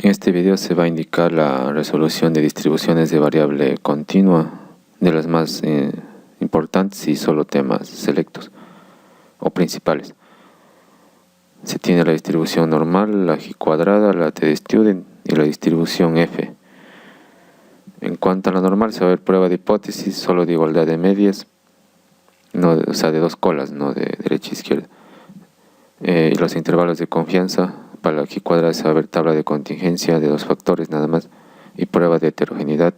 En este video se va a indicar la resolución de distribuciones de variable continua, de las más importantes y solo temas selectos o principales. Se tiene la distribución normal, la G cuadrada, la T de student y la distribución F. En cuanto a la normal, se va a ver prueba de hipótesis solo de igualdad de medias, o sea, de dos colas, no de derecha e izquierda. Y los intervalos de confianza. Para la G cuadrada se va a ver tabla de contingencia de dos factores nada más y prueba de heterogeneidad.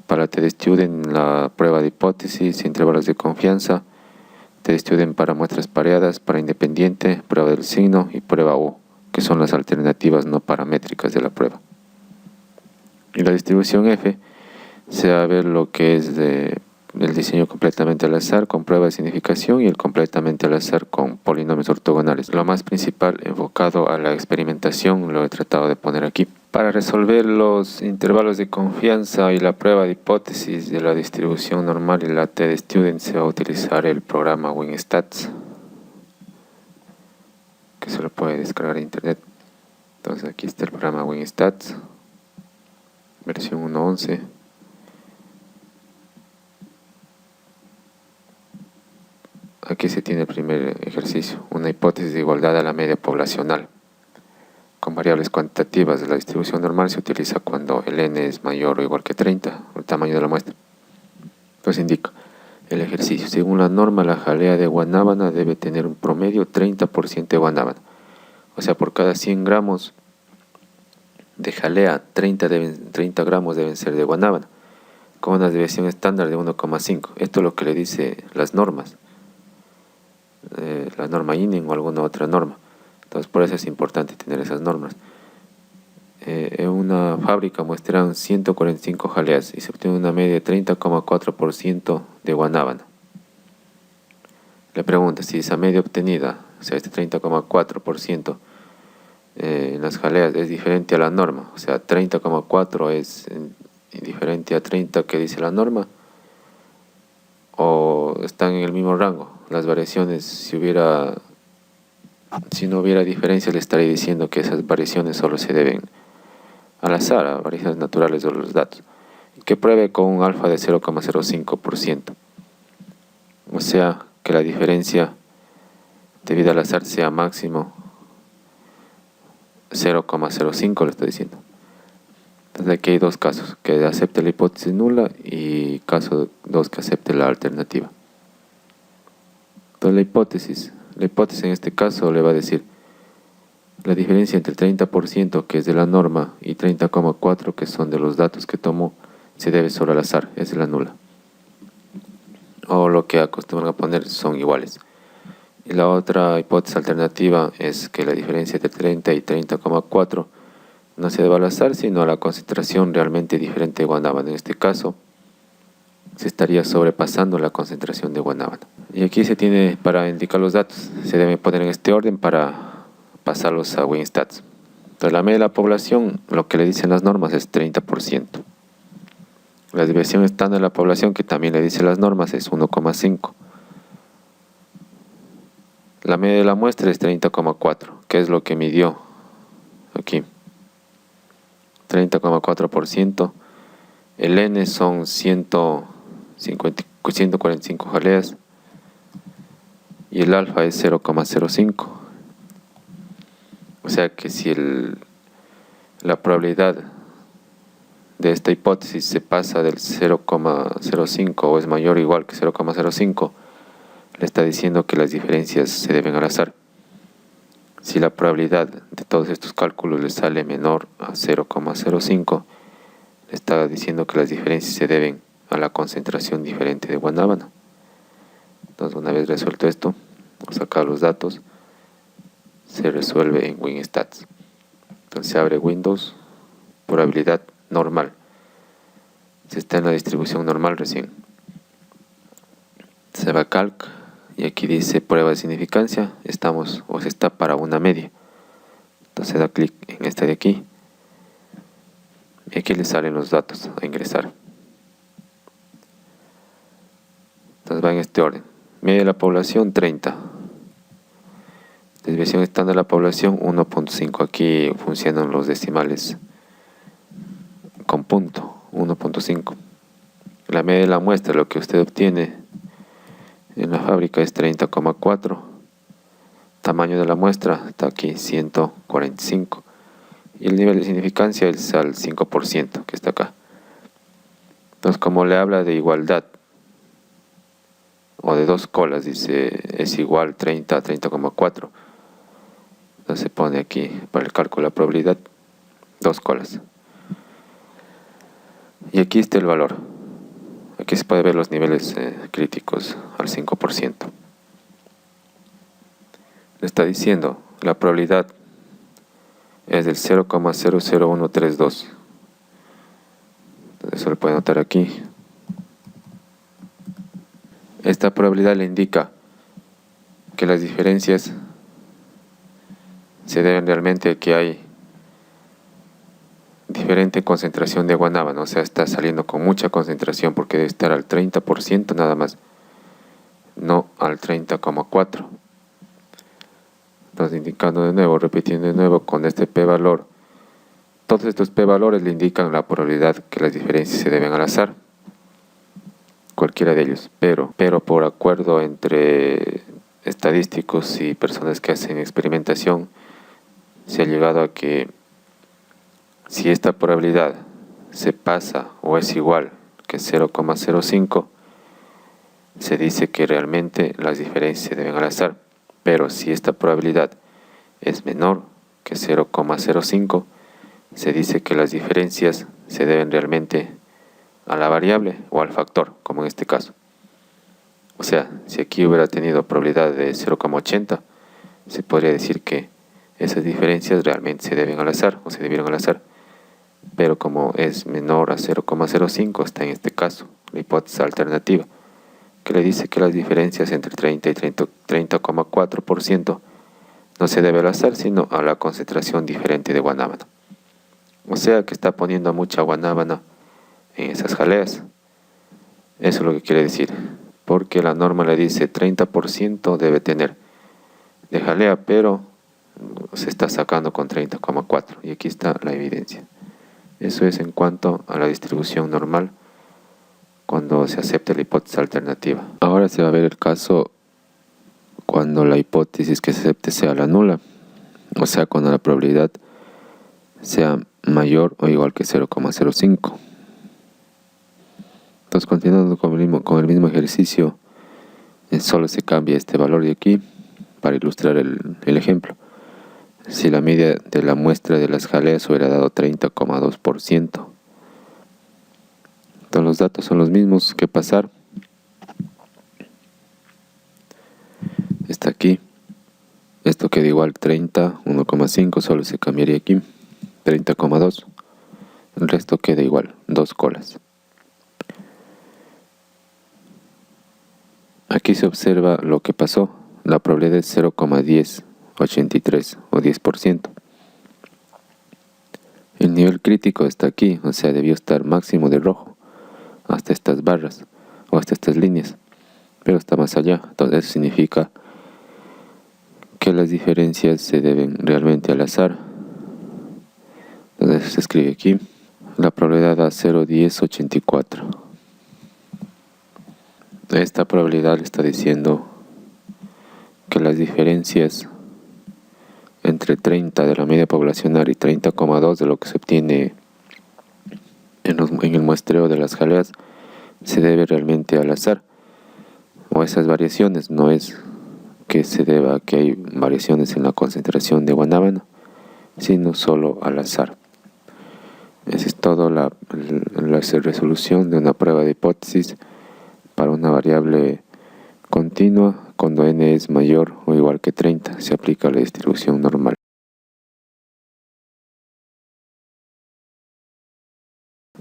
Para la T de student, la prueba de hipótesis, intervalos de confianza, T de student para muestras pareadas, para independiente, prueba del signo y prueba U, que son las alternativas no paramétricas de la prueba. Y la distribución F se va a ver lo que es el diseño completamente al azar con prueba de significación y el completamente al azar con polinomios ortogonales. Lo más principal enfocado a la experimentación lo he tratado de poner aquí. Para resolver los intervalos de confianza y la prueba de hipótesis de la distribución normal y la T de student se va a utilizar el programa WinStats, que se lo puede descargar de internet. Entonces aquí está el programa WinStats, versión 1.11. Aquí se tiene el primer ejercicio, una hipótesis de igualdad a la media poblacional. Con variables cuantitativas, la distribución normal se utiliza cuando el n es mayor o igual que 30, el tamaño de la muestra. Entonces indica el ejercicio. Según la norma, la jalea de guanábana debe tener un promedio 30% de guanábana. O sea, por cada 100 gramos de jalea, 30 gramos deben ser de guanábana, con una desviación estándar de 1,5. Esto es lo que le dice las normas. La norma INEN o alguna otra norma. Entonces por eso es importante tener esas normas. En una fábrica muestran 145 jaleas y se obtiene una media de 30,4% de guanábana. Le pregunta si esa media obtenida, o sea, este 30,4% en las jaleas es diferente a la norma, o sea, 30,4 es diferente a 30 que dice la norma, o están en el mismo rango. Las variaciones, si no hubiera diferencias, le estaré diciendo que esas variaciones solo se deben al azar, a variaciones naturales de los datos, que pruebe con un alfa de 0,05%. O sea, que la diferencia debido al azar sea máximo 0,05, le estoy diciendo. Entonces aquí hay dos casos, que acepte la hipótesis nula y caso 2 que acepte la alternativa. Entonces la hipótesis en este caso le va a decir la diferencia entre el 30% que es de la norma y 30,4 que son de los datos que tomó se debe solo al azar, es la nula. O lo que acostumbran a poner son iguales. Y la otra hipótesis alternativa es que la diferencia entre 30 y 30,4 no se debe al azar, sino a la concentración realmente diferente de guanábana. En este caso, se estaría sobrepasando la concentración de guanábana. Y aquí se tiene para indicar los datos, se deben poner en este orden para pasarlos a WinStats. Entonces la media de la población, lo que le dicen las normas es 30%. La desviación estándar de la población, que también le dicen las normas, es 1,5. La media de la muestra es 30,4, que es lo que midió aquí. 30,4%. El N son 145 jaleas y el alfa es 0,05. O sea que si la probabilidad de esta hipótesis se pasa del 0,05 o es mayor o igual que 0,05, le está diciendo que las diferencias se deben al azar. Si la probabilidad de todos estos cálculos le sale menor a 0,05, le está diciendo que las diferencias se deben a la concentración diferente de guanábana. Entonces, una vez resuelto esto, sacar los datos, se resuelve en WinStats. Entonces se abre Windows, probabilidad normal. Se está en la distribución normal recién. Se va a Calc y aquí dice prueba de significancia. Se está para una media. Entonces da clic en esta de aquí. Y aquí le salen los datos a ingresar. Entonces va en este orden. Media de la población 30. Desviación estándar de la población 1.5. Aquí funcionan los decimales con punto, 1.5. La media de la muestra, lo que usted obtiene en la fábrica, es 30,4. Tamaño de la muestra está aquí, 145. Y el nivel de significancia es al 5%, que está acá. Entonces, como le habla de igualdad, o de dos colas, dice es igual 30 a 30,4. Entonces se pone aquí, para el cálculo de la probabilidad, dos colas. Y aquí está el valor. Aquí se puede ver los niveles críticos al 5%. Le está diciendo, la probabilidad es del 0,00132. Entonces eso lo puede notar aquí. Esta probabilidad le indica que las diferencias se deben realmente a que hay diferente concentración de guanábana, o sea, está saliendo con mucha concentración porque debe estar al 30% nada más, no al 30,4. Entonces, indicando de nuevo, repitiendo de nuevo con este p-valor, todos estos p-valores le indican la probabilidad que las diferencias se deben al azar, cualquiera de ellos, pero por acuerdo entre estadísticos y personas que hacen experimentación, se ha llegado a que si esta probabilidad se pasa o es igual que 0,05, se dice que realmente las diferencias se deben al azar. Pero si esta probabilidad es menor que 0,05, se dice que las diferencias se deben realmente a la variable o al factor, como en este caso. O sea, si aquí hubiera tenido probabilidad de 0,80, se podría decir que esas diferencias realmente se deben al azar o se debieron al azar. Pero como es menor a 0,05, está en este caso la hipótesis alternativa, que le dice que las diferencias entre 30 y 30,4% no se debe al azar, sino a la concentración diferente de guanábana. O sea que está poniendo mucha guanábana en esas jaleas. Eso es lo que quiere decir, porque la norma le dice 30% debe tener de jalea, pero se está sacando con 30,4, y aquí está la evidencia. Eso es en cuanto a la distribución normal cuando se acepte la hipótesis alternativa. Ahora se va a ver el caso cuando la hipótesis que se acepte sea la nula, o sea, cuando la probabilidad sea mayor o igual que 0,05. Entonces, continuando con el mismo ejercicio, solo se cambia este valor de aquí para ilustrar el ejemplo. Si la media de la muestra de las jaleas hubiera dado 30,2%. Entonces los datos son los mismos que pasar. Está aquí. Esto queda igual 30, 1,5, solo se cambiaría aquí. 30,2. El resto queda igual, dos colas. Aquí se observa lo que pasó. La probabilidad es 0,1083 o 10%. El nivel crítico está aquí, o sea, debió estar máximo de rojo hasta estas barras o hasta estas líneas, pero está más allá. Entonces eso significa que las diferencias se deben realmente al azar. Entonces se escribe aquí, la probabilidad da 0,1084. Esta probabilidad le está diciendo que las diferencias entre 30 de la media poblacional y 30,2 de lo que se obtiene en el muestreo de las jaleas se debe realmente al azar, o esas variaciones no es que se deba a que hay variaciones en la concentración de guanábana, sino solo al azar. Esa es todo la resolución de una prueba de hipótesis para una variable continua cuando n es mayor o igual que 30, se aplica la distribución normal.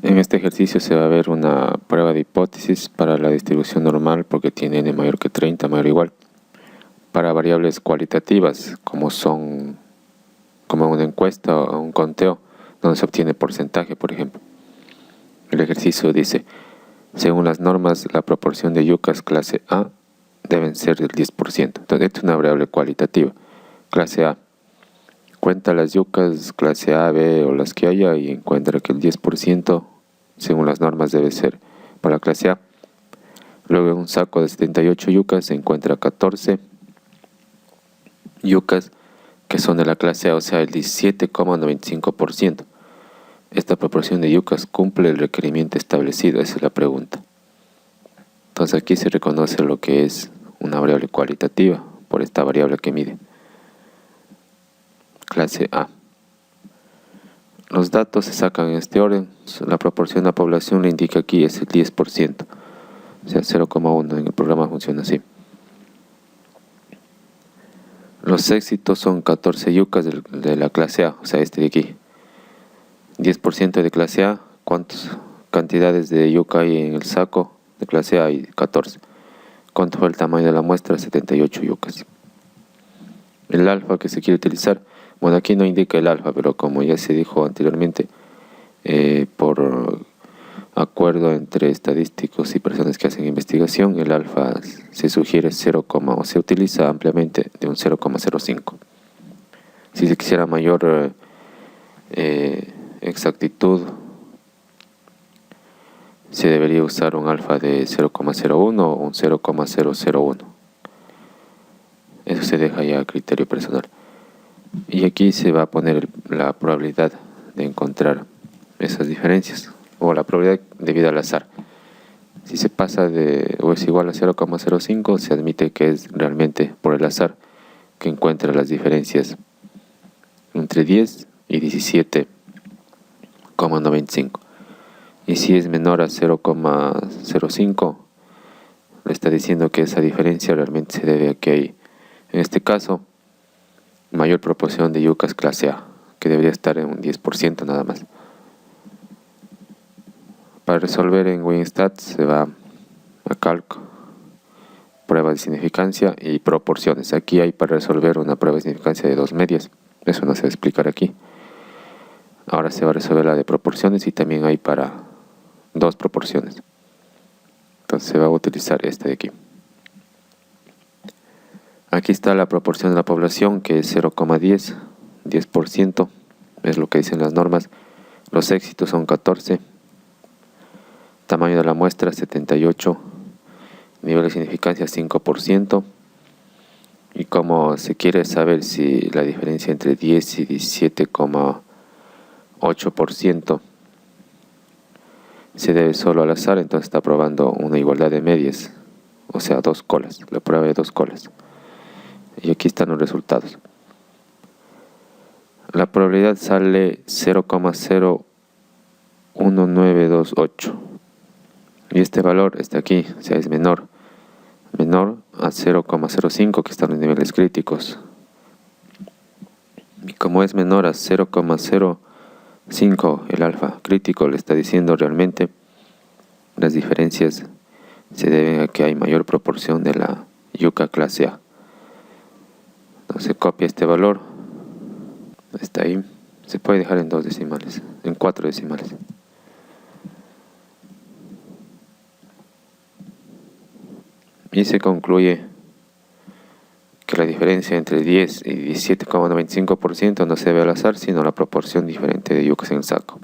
En este ejercicio se va a ver una prueba de hipótesis para la distribución normal porque tiene n mayor que 30, mayor o igual, para variables cualitativas como una encuesta o un conteo donde se obtiene porcentaje, por ejemplo. El ejercicio dice, según las normas, la proporción de yucas clase A deben ser del 10%. Entonces, esta es una variable cualitativa. Clase A. Cuenta las yucas clase A, B o las que haya y encuentra que el 10% según las normas debe ser para la clase A. Luego en un saco de 78 yucas se encuentra 14 yucas que son de la clase A, o sea el 17,95%. ¿Esta proporción de yucas cumple el requerimiento establecido? Esa es la pregunta. Entonces aquí se reconoce lo que es una variable cualitativa por esta variable que mide. Clase A. Los datos se sacan en este orden. La proporción de la población le indica aquí es el 10%, o sea 0,1. En el programa funciona así. Los éxitos son 14 yucas de la clase A, o sea este de aquí. 10% de clase A. ¿Cuántas cantidades de yuca hay en el saco de clase A? Hay 14. ¿Cuánto fue el tamaño de la muestra? 78 yucas. El alfa que se quiere utilizar. Bueno, aquí no indica el alfa, pero como ya se dijo anteriormente, por acuerdo entre estadísticos y personas que hacen investigación, el alfa se sugiere 0, o se utiliza ampliamente de un 0,05. Si se quisiera mayor exactitud, se debería usar un alfa de 0,01 o un 0,001. Eso se deja ya a criterio personal. Y aquí se va a poner la probabilidad de encontrar esas diferencias, o la probabilidad debido al azar. Si se pasa de o es igual a 0,05, se admite que es realmente por el azar que encuentra las diferencias entre 10 y 17,95. Y si es menor a 0,05, le está diciendo que esa diferencia realmente se debe a que hay, en este caso, mayor proporción de yucas clase A, que debería estar en un 10% nada más. Para resolver en WinStat se va a Calc, prueba de significancia y proporciones. Aquí hay para resolver una prueba de significancia de 2 medias. Eso no se va a explicar aquí. Ahora se va a resolver la de proporciones y también hay para 2 proporciones. Entonces se va a utilizar este de aquí. Aquí está la proporción de la población, que es 0,10, 10%, es lo que dicen las normas. Los éxitos son 14. Tamaño de la muestra 78. Nivel de significancia 5%. Y como se quiere saber si la diferencia entre 10 y 17,8% se debe solo al azar, entonces está probando una igualdad de medias, o sea 2 colas, la prueba de 2 colas. Y aquí están los resultados. La probabilidad sale 0,01928. Y este valor está aquí, o sea es menor a 0,05, que están los niveles críticos. Y como es menor a 0,05, el alfa crítico le está diciendo realmente las diferencias se deben a que hay mayor proporción de la yuca clase A. Entonces copia este valor, está ahí, se puede dejar en 2 decimales, en 4 decimales. Y se concluye que la diferencia entre 10 y 17,95% no se debe al azar, sino a la proporción diferente de yucas en el saco.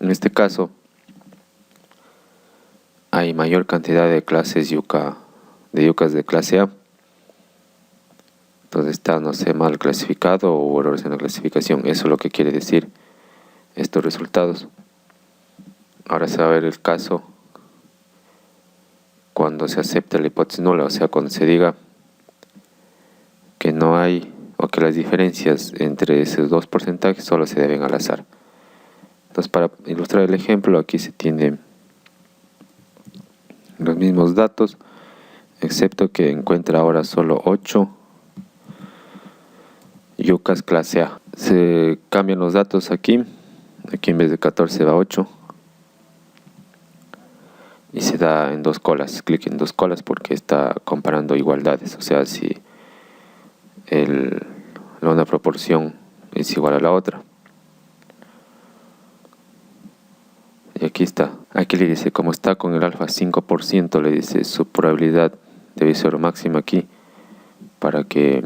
En este caso, hay mayor cantidad de clases yucas de clase A. Entonces está, no sé, mal clasificado o errores en la clasificación. Eso es lo que quiere decir estos resultados. Ahora se va a ver el caso cuando se acepta la hipótesis nula, o sea, cuando se diga que no hay, o que las diferencias entre esos 2 porcentajes solo se deben al azar. Entonces, para ilustrar el ejemplo, aquí se tiene los mismos datos, excepto que encuentra ahora solo 8 yucas clase A. Se cambian los datos aquí en vez de 14 va 8. Y se da en 2 colas, clic en 2 colas porque está comparando igualdades. O sea, si una proporción es igual a la otra. Y aquí está. Aquí le dice, como está con el alfa 5%, le dice su probabilidad debe ser máxima aquí para que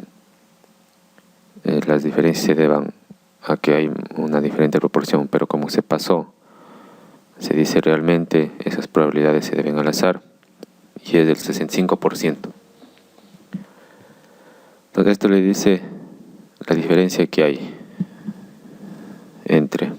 las diferencias se deban a que hay una diferente proporción, pero como se pasó, se dice realmente esas probabilidades se deben al azar y es del 65%. Entonces esto le dice la diferencia que hay entre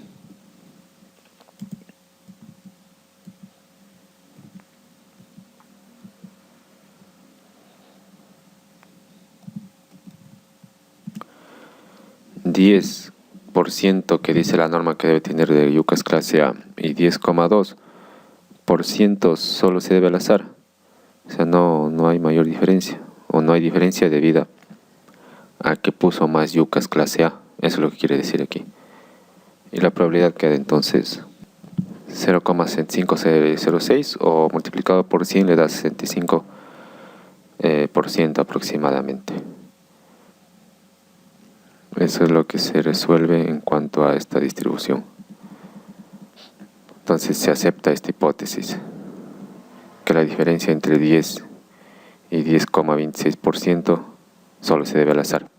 %, que dice la norma que debe tener de yucas clase A, y 10,2% solo se debe al azar. O sea, no hay mayor diferencia, o no hay diferencia debido a que puso más yucas clase A. Eso es lo que quiere decir aquí. Y la probabilidad queda entonces 0,6506 o multiplicado por 100 le da 65% aproximadamente. Eso es lo que se resuelve en cuanto a esta distribución. Entonces se acepta esta hipótesis, que la diferencia entre 10 y 10,26% solo se debe al azar.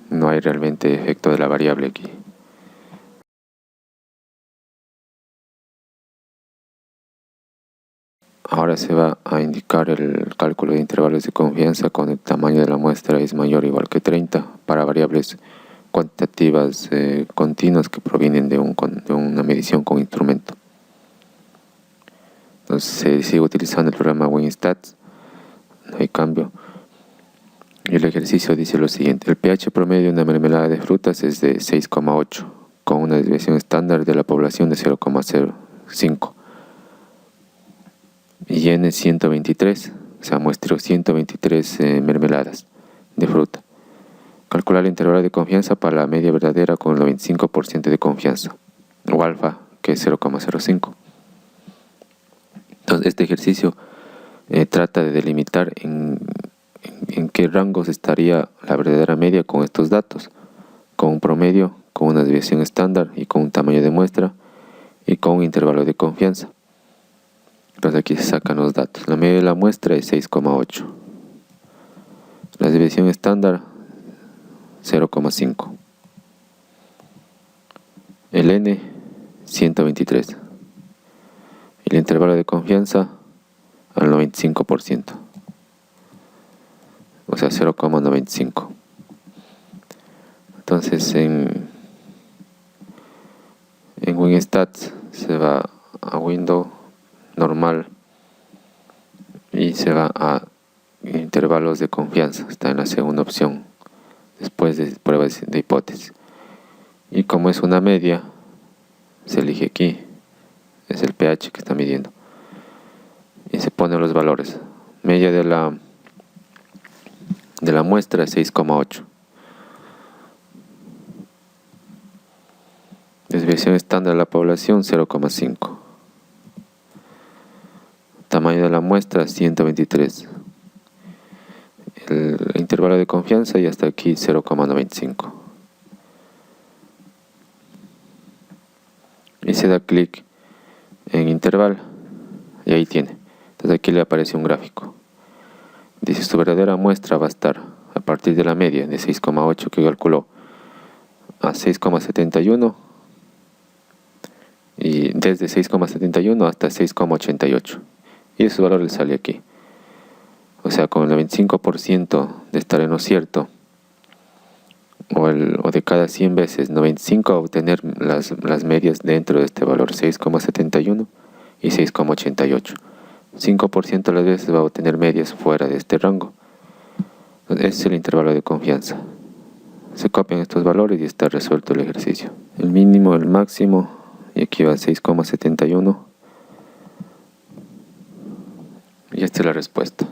No hay realmente efecto de la variable aquí. Ahora se va a indicar el cálculo de intervalos de confianza cuando el tamaño de la muestra es mayor o igual que 30 para variables cuantitativas continuas que provienen de una medición con instrumento. Entonces se sigue utilizando el programa WinStats, no hay cambio. Y el ejercicio dice lo siguiente: el pH promedio de una mermelada de frutas es de 6,8 con una desviación estándar de la población de 0,05. Y N 123, o sea, muestró 123 mermeladas de fruta. Calcular el intervalo de confianza para la media verdadera con el 95% de confianza, o alfa, que es 0,05. Entonces, este ejercicio trata de delimitar en qué rangos estaría la verdadera media con estos datos, con un promedio, con una desviación estándar y con un tamaño de muestra y con un intervalo de confianza. Entonces aquí se sacan los datos. La media de la muestra es 6,8. La desviación estándar 0,5. El N 123. Y el intervalo de confianza al 95%. O sea, 0,95. Entonces en WinStats se va a Window normal y se va a intervalos de confianza. Está en la segunda opción después de pruebas de hipótesis. Y como es una media, se elige aquí. Es el pH que está midiendo. Y se ponen los valores. Media de la muestra es 6,8. Desviación estándar de la población 0,5. Tamaño de la muestra 123. El intervalo de confianza y hasta aquí 0,95. Y se da clic en intervalo y ahí tiene. Entonces aquí le aparece un gráfico. Dice: su verdadera muestra va a estar a partir de la media de 6,8 que calculó a 6,71 y desde 6,71 hasta 6,88. Y ese valor le sale aquí. O sea, con el 95% de estar en lo cierto, o de cada 100 veces, 95 a obtener las medias dentro de este valor, 6,71 y 6,88. 5% de las veces va a obtener medias fuera de este rango. Ese es el intervalo de confianza. Se copian estos valores y está resuelto el ejercicio. El mínimo, el máximo, y aquí va 6,71. Y esta es la respuesta.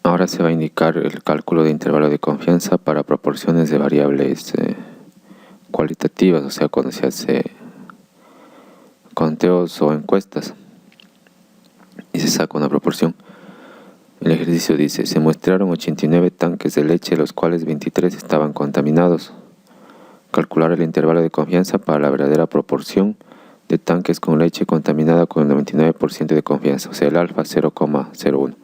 Ahora se va a indicar el cálculo de intervalo de confianza para proporciones de variables cualitativas, o sea, cuando se hace conteos o encuestas y se saca una proporción. El ejercicio dice: se muestraron 89 tanques de leche, los cuales 23 estaban contaminados. Calcular el intervalo de confianza para la verdadera proporción de tanques con leche contaminada con el 99% de confianza, o sea, el alfa 0,01.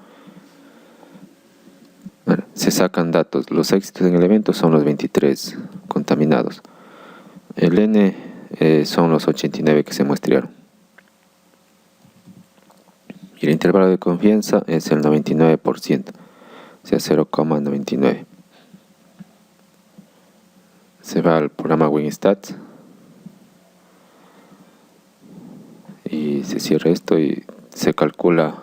Bueno, se sacan datos. Los éxitos en el evento son los 23 contaminados. El N son los 89 que se muestrearon. Y el intervalo de confianza es el 99%, o sea, 0,99. Se va al programa WinStat y se cierra esto y se calcula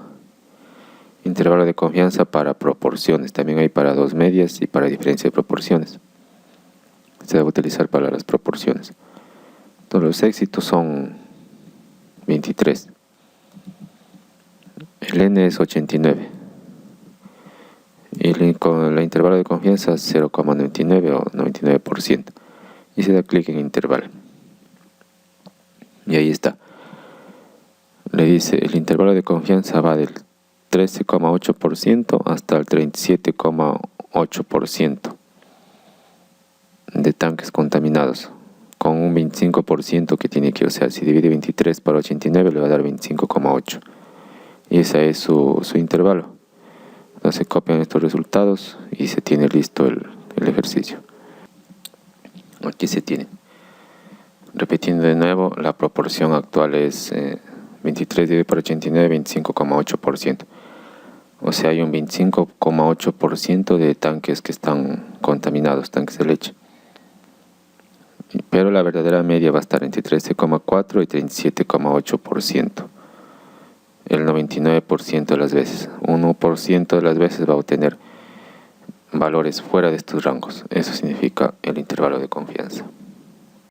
intervalo de confianza para proporciones. También hay para dos medias y para diferencia de proporciones. Se debe utilizar para las proporciones. Entonces los éxitos son 23. El N es 89. Y con el intervalo de confianza 0,99 o 99%. Y se da clic en intervalo. Y ahí está. Le dice, el intervalo de confianza va del 13,8% hasta el 37,8% de tanques contaminados, con un 25% que tiene que, o sea, si divide 23 por 89 le va a dar 25,8. Y ese es su intervalo. Entonces se copian estos resultados y se tiene listo el ejercicio. Aquí se tiene. Repitiendo de nuevo, la proporción actual es 23 dividido por 89, 25,8%. O sea, hay un 25,8% de tanques que están contaminados, tanques de leche. Pero la verdadera media va a estar entre 13,4 y 37,8%. El 99% de las veces. 1% de las veces va a obtener valores fuera de estos rangos. Eso significa el intervalo de confianza.